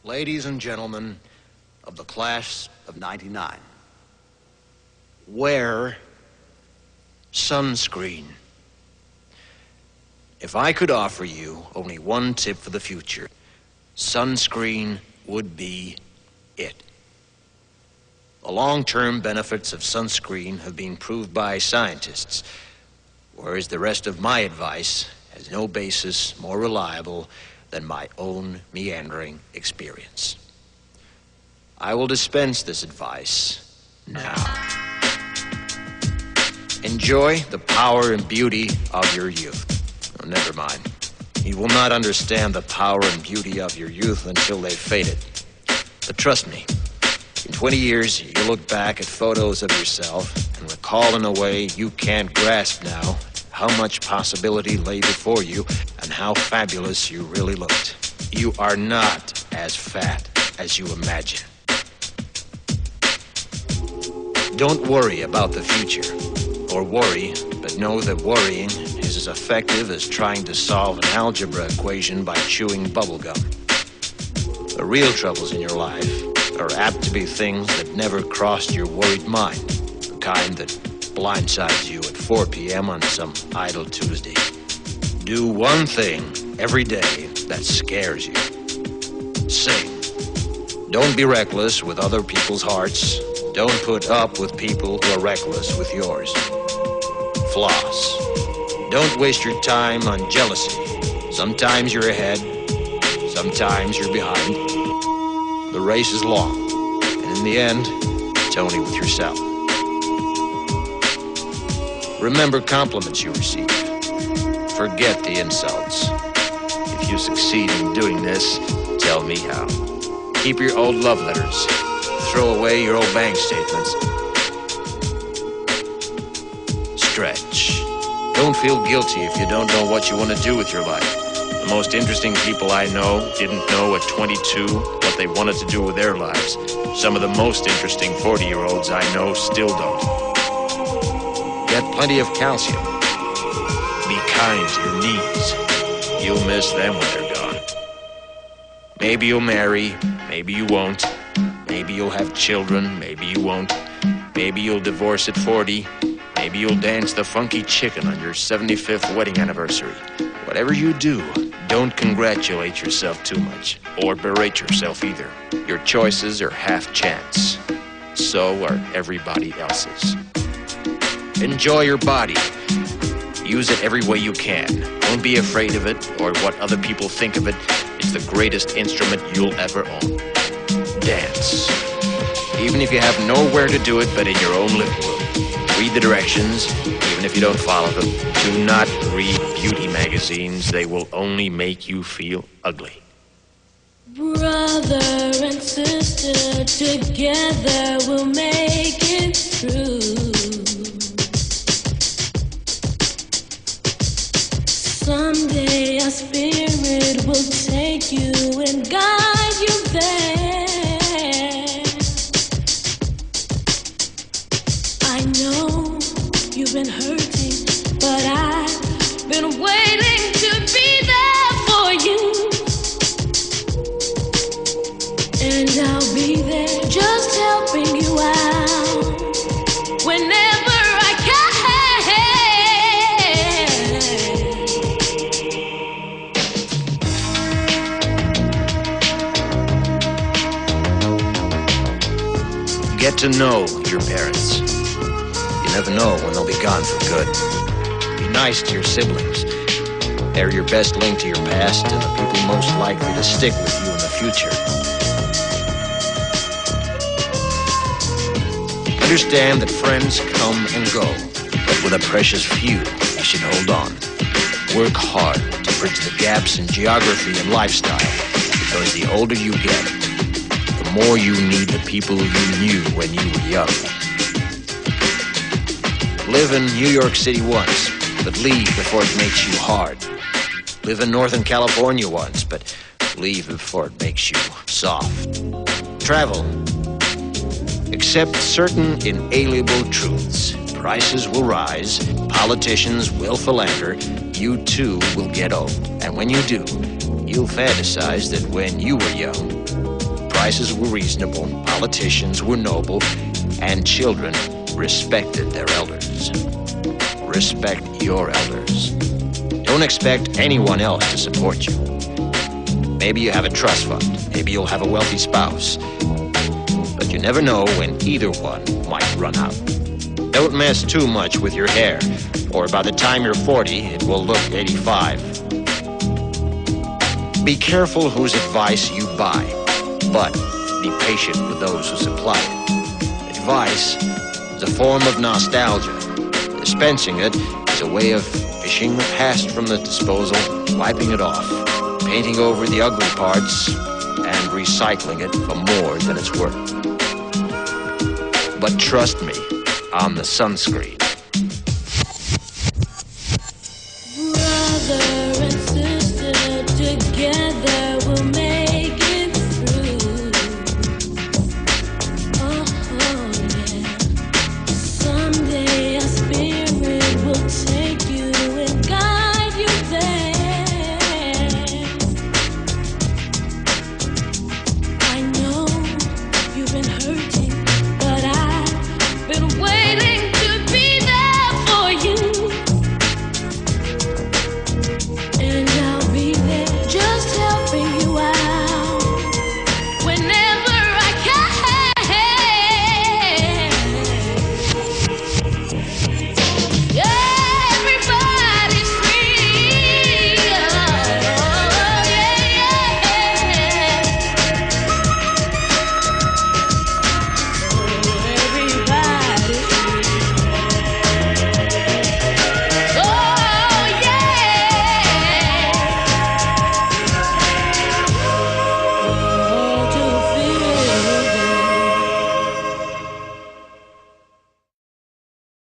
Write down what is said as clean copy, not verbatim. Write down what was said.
Ladies and gentlemen of the class of '99, wear sunscreen. If I could offer you only one tip for the future, sunscreen would be it. The long-term benefits of sunscreen have been proved by scientists, whereas the rest of my advice has no basis more reliable than my own meandering experience. I will dispense this advice now. Enjoy the power and beauty of your youth. Oh, never mind. You will not understand the power and beauty of your youth until they've faded. But trust me, in 20 years, you'll look back at photos of yourself and recall in a way you can't grasp now how much possibility lay before you and how fabulous you really looked. You are not as fat as you imagine. Don't worry about the future, or worry, but know that worrying is as effective as trying to solve an algebra equation by chewing bubblegum. The real troubles in your life are apt to be things that never crossed your worried mind, the kind that blindsides you at 4 p.m. on some idle Tuesday. Do one thing every day that scares you. Sing. Don't be reckless with other people's hearts. Don't put up with people who are reckless with yours. Floss. Don't waste your time on jealousy. Sometimes you're ahead, sometimes you're behind. The race is long, and in the end, it's only with yourself. Remember compliments you receive. Forget the insults. If you succeed in doing this, tell me how. Keep your old love letters. Throw away your old bank statements. Stretch. Don't feel guilty if you don't know what you want to do with your life. The most interesting people I know didn't know at 22 what they wanted to do with their lives. Some of the most interesting 40-year-olds I know still don't. Get plenty of calcium. Be kind to your knees. You'll miss them when they're gone. Maybe you'll marry, maybe you won't. Maybe you'll have children, maybe you won't. Maybe you'll divorce at 40. Maybe you'll dance the funky chicken on your 75th wedding anniversary. Whatever you do, don't congratulate yourself too much, or berate yourself either. Your choices are half chance. So are everybody else's. Enjoy your body. Use it every way you can. Don't be afraid of it or what other people think of it. It's the greatest instrument you'll ever own. Dance. Even if you have nowhere to do it but in your own living room. Read the directions, even if you don't follow them. Do not read beauty magazines. They will only make you feel ugly. Brother and sister, together we'll make it through. Someday our spirit will take you and guide you there. I know you've been hurting, but I've been waiting to be there for you. And I'll be there just helping you out whenever I can. Get to know your parents. You never know when they'll be gone for good. Be nice to your siblings. They're your best link to your past and the people most likely to stick with you in the future. Understand that friends come and go, but with a precious few, you should hold on. Work hard to bridge the gaps in geography and lifestyle, because the older you get, the more you need the people you knew when you were young. Live in New York City once, but leave before it makes you hard. Live in Northern California once, but leave before it makes you soft. Travel. Accept certain inalienable truths. Prices will rise, politicians will philander, you too will get old. And when you do, you'll fantasize that when you were young, prices were reasonable, politicians were noble, and children respected their elders. Respect your elders. Don't expect anyone else to support you. Maybe you have a trust fund. Maybe you'll have a wealthy spouse. But you never know when either one might run out. Don't mess too much with your hair, or by the time you're 40, it will look 85. Be careful whose advice you buy, but be patient with those who supply it. Advice is a form of nostalgia. Dispensing it is a way of fishing the past from the disposal, wiping it off, painting over the ugly parts, and recycling it for more than it's worth. But trust me, on the Sunscreen. Brother and sister together.